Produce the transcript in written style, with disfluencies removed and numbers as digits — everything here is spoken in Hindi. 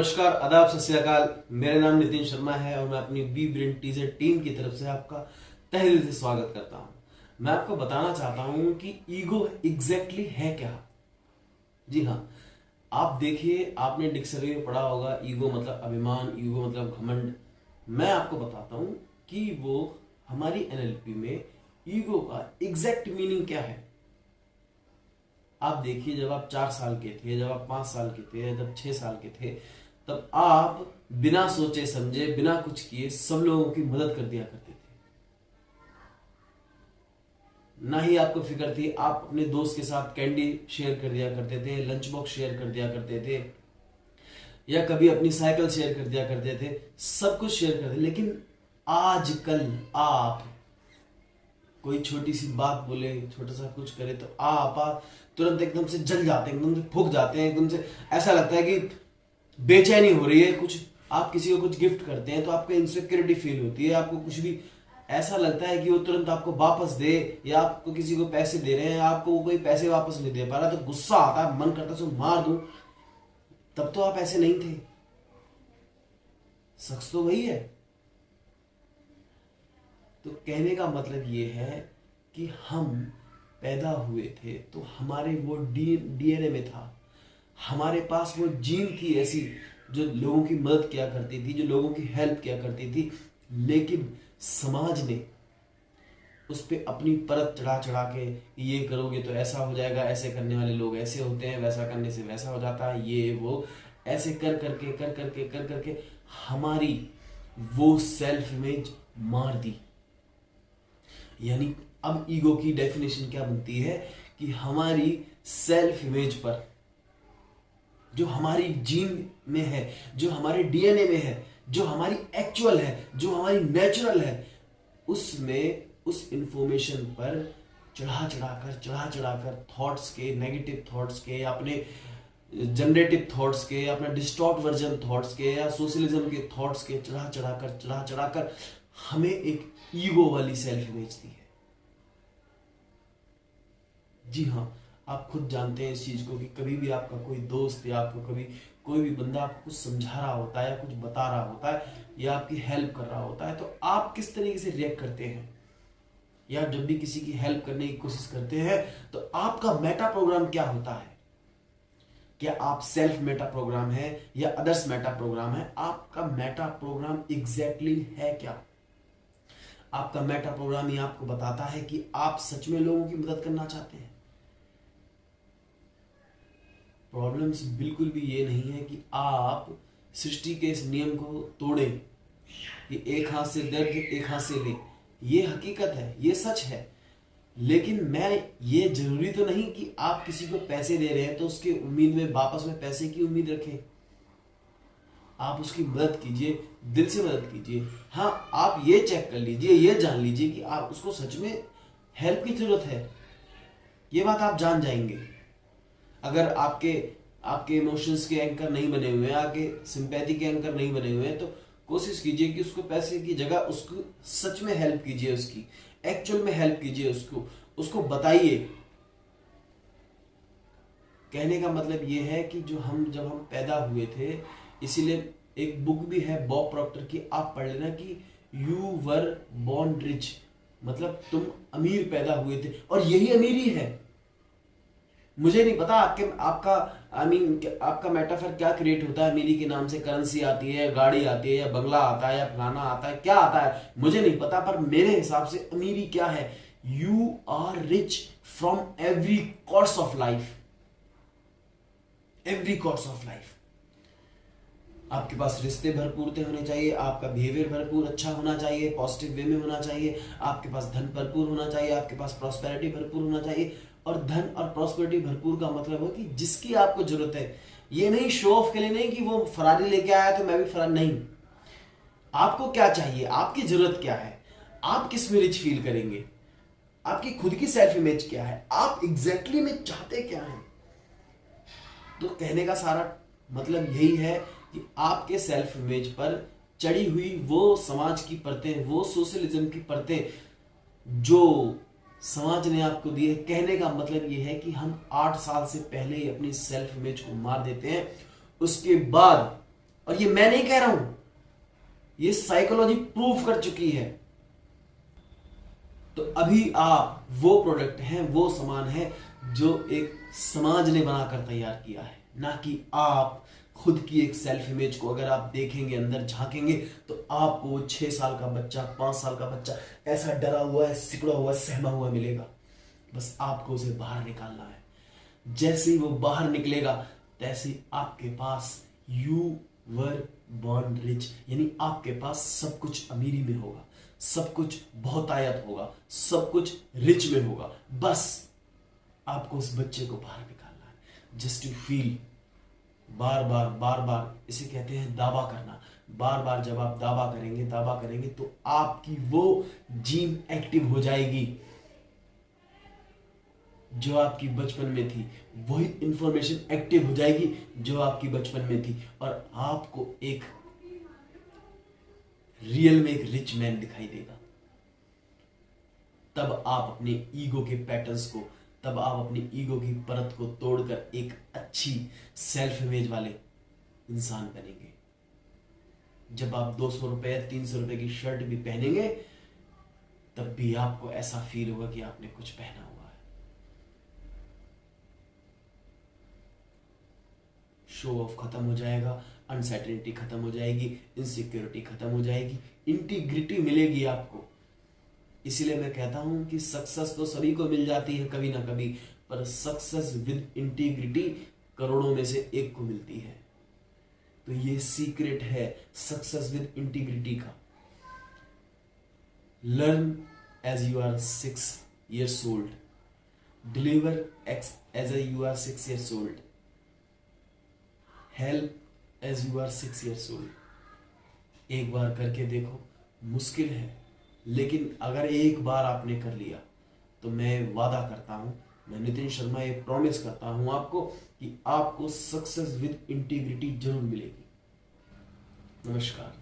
नमस्कार, आदाब, सत श्री अकाल। मेरा नाम नितिन शर्मा है और मैं अपनी बी ब्रेन टीजर टीम की तरफ से आपका तहे दिल से स्वागत करता हूं। मैं आपको बताना चाहता हूं कि ईगो एग्जैक्टली है क्या। जी हाँ, आप देखिए, आपने डिक्शनरी में पढ़ा होगा ईगो मतलब अभिमान, ईगो मतलब घमंड। मैं आपको बताता हूं कि वो हमारी एनएलपी में ईगो का एग्जैक्ट मीनिंग क्या है। आप देखिए, जब आप 4 साल के थे, जब आप 5 साल के थे, जब 6 साल के थे, तब आप बिना सोचे समझे, बिना कुछ किए सब लोगों की मदद कर दिया करते थे। ना ही आपको फिक्र थी, आप अपने दोस्त के साथ कैंडी शेयर कर दिया करते थे, लंच बॉक्स शेयर कर दिया करते थे, या कभी अपनी साइकिल शेयर कर दिया करते थे, सब कुछ शेयर करते। लेकिन आजकल आप कोई छोटी सी बात बोले, छोटा सा कुछ करे तो आप तुरंत एकदम से जल जाते हैं, एकदम से फूक जाते हैं, एकदम से ऐसा लगता है कि बेचैनी हो रही है। कुछ आप किसी को कुछ गिफ्ट करते हैं तो आपको इनसिक्योरिटी फील होती है, आपको कुछ भी ऐसा लगता है कि वो तुरंत आपको वापस दे, या आपको किसी को पैसे दे रहे हैं, आपको वो कोई पैसे वापस नहीं दे पा रहा तो गुस्सा आता है, मन करता है उसको मार दूं। तब तो आप ऐसे नहीं थे। सच तो वही है। तो कहने का मतलब ये है कि हम पैदा हुए थे तो हमारे वो डीएनए में था, हमारे पास वो जीन थी ऐसी जो लोगों की मदद किया करती थी, जो लोगों की हेल्प किया करती थी। लेकिन समाज ने उस पर अपनी परत चढ़ा चढ़ा के, ये करोगे तो ऐसा हो जाएगा, ऐसे करने वाले लोग ऐसे होते हैं, वैसा करने से वैसा हो जाता है, ये वो ऐसे कर करके हमारी वो सेल्फ इमेज मार दी। यानी अब ईगो की डेफिनेशन क्या बनती है कि हमारी सेल्फ इमेज पर, जो हमारी जीन में है, जो हमारे डीएनए में है, जो हमारी एक्चुअल है, जो हमारी नेचुरल है, उसमें उस इंफॉर्मेशन पर चढ़ा चढ़ाकर थॉट्स के, नेगेटिव थॉट्स के, अपने जनरेटिव थॉट्स के, अपना डिस्टॉर्ट वर्जन थॉट्स के, या सोशलिज्म के थॉट्स के चढ़ा चढ़ाकर हमें एक ईगो वाली सेल्फ इमेज दी है। जी हाँ, आप खुद जानते हैं इस चीज को कि कभी भी आपका कोई दोस्त या आपको कभी कोई भी बंदा आपको कुछ समझा रहा होता है, या कुछ बता रहा होता है, या आपकी हेल्प कर रहा होता है, तो आप किस तरीके से रिएक्ट करते हैं। या जब भी किसी की हेल्प करने की कोशिश करते हैं तो आपका मेटा प्रोग्राम क्या होता है। क्या आप सेल्फ मेटा प्रोग्राम है या अदर्स मेटा प्रोग्राम है? आपका मेटा प्रोग्राम एग्जैक्टली है क्या? आपका मेटा प्रोग्राम ये आपको बताता है कि आप सच में लोगों की मदद करना चाहते हैं। प्रॉब्लम्स बिल्कुल भी ये नहीं है कि आप सृष्टि के इस नियम को तोड़ें कि एक हाथ से दर्द एक हाथ से ले। ये हकीकत है, ये सच है। लेकिन मैं ये जरूरी तो नहीं कि आप किसी को पैसे दे रहे हैं तो उसके उम्मीद में वापस में पैसे की उम्मीद रखें। आप उसकी मदद कीजिए, दिल से मदद कीजिए। हाँ, आप ये चेक कर लीजिए, ये जान लीजिए कि आप उसको सच में हेल्प की जरूरत है। ये बात आप जान जाएंगे। अगर आपके इमोशंस के एंकर नहीं बने हुए हैं, आपके सिंपैथी के एंकर नहीं बने हुए हैं, तो कोशिश कीजिए कि उसको पैसे की जगह उसको सच में हेल्प कीजिए, उसकी एक्चुअल में हेल्प कीजिए, उसको बताइए। कहने का मतलब ये है कि जब हम पैदा हुए थे, इसीलिए एक बुक भी है बॉब प्रॉक्टर की, आप पढ़ लेना, कि यू वर बॉर्न रिच, मतलब तुम अमीर पैदा हुए थे। और यही अमीरी है। मुझे नहीं पता आपका मेटाफर क्या क्रिएट होता है अमीरी के नाम से। करेंसी आती है, गाड़ी आती है, या बंगला आता है, या फलाना आता है, क्या आता है मुझे नहीं पता। पर मेरे हिसाब से अमीरी क्या है? You are rich from every course of life. Every course of life. आपके पास रिश्ते भरपूर होने चाहिए, आपका बिहेवियर भरपूर अच्छा होना चाहिए, पॉजिटिव वे में होना चाहिए, आपके पास धन भरपूर होना चाहिए, आपके पास प्रॉस्पेरिटी भरपूर होना चाहिए। और धन और प्रॉस्पेरिटी भरपूर का मतलब है कि जिसकी आपको जरूरत है। ये नहीं शो ऑफ के लिए नहीं कि वो फरारी लेके आया तो मैं भी फरारी, नहीं। आपको क्या चाहिए, आपकी जरूरत क्या है, आप किस में रिच फील करेंगे, आपकी खुद की सेल्फ इमेज क्या है, आप एग्जैक्टली में चाहते क्या है। तो कहने का सारा मतलब यही है कि आपके सेल्फ इमेज पर चढ़ी हुई वो समाज की परतें, वो सोशलिज्म की परतें जो समाज ने आपको दी है। कहने का मतलब ये है कि हम 8 साल से पहले ही अपनी सेल्फ इमेज को मार देते हैं। उसके बाद और ये मैं नहीं कह रहा हूं, ये साइकोलॉजी प्रूफ कर चुकी है। तो अभी आप वो प्रोडक्ट हैं, वो सामान है जो एक समाज ने बनाकर तैयार किया है, ना कि आप खुद की एक सेल्फ इमेज को अगर आप देखेंगे, अंदर झांकेंगे, तो आपको वो 6 साल का बच्चा, 5 साल का बच्चा ऐसा डरा हुआ है, सिकुड़ा हुआ, सहमा हुआ मिलेगा। बस आपको उसे बाहर निकालना है। जैसे ही वो बाहर निकलेगा, तैसे ही आपके पास यू वर बॉर्न रिच, यानी आपके पास सब कुछ अमीरी में होगा, सब कुछ बहुतायत होगा, सब कुछ रिच में होगा। बस आपको उस बच्चे को बाहर निकालना है। जस्ट टू फील, बार बार बार बार, इसे कहते हैं दावा करना। बार बार जब आप दावा करेंगे तो आपकी वो जीन एक्टिव हो जाएगी जो आपकी बचपन में थी, वही इंफॉर्मेशन एक्टिव हो जाएगी जो आपकी बचपन में थी, और आपको एक रियल में एक रिच मैन दिखाई देगा। तब आप अपने ईगो के पैटर्न्स को, तब आप अपनी ईगो की परत को तोड़कर एक अच्छी सेल्फ इमेज वाले इंसान बनेंगे। जब आप 200 रुपए 300 रुपए की शर्ट भी पहनेंगे, तब भी आपको ऐसा फील होगा कि आपने कुछ पहना हुआ है। शो ऑफ खत्म हो जाएगा, अनसर्टेनिटी खत्म हो जाएगी, इनसिक्योरिटी खत्म हो जाएगी, इंटीग्रिटी मिलेगी आपको। इसीलिए मैं कहता हूं कि सक्सेस तो सभी को मिल जाती है कभी ना कभी, पर सक्सेस विद इंटीग्रिटी करोड़ों में से एक को मिलती है। तो ये सीक्रेट है सक्सेस विद इंटीग्रिटी का। Learn as you are 6 years old, deliver as you are 6 years old, help as you are 6 years old। एक बार करके देखो, मुश्किल है, लेकिन अगर एक बार आपने कर लिया तो मैं वादा करता हूं, मैं नितिन शर्मा ये प्रॉमिस करता हूं आपको कि आपको सक्सेस विद इंटीग्रिटी जरूर मिलेगी। नमस्कार।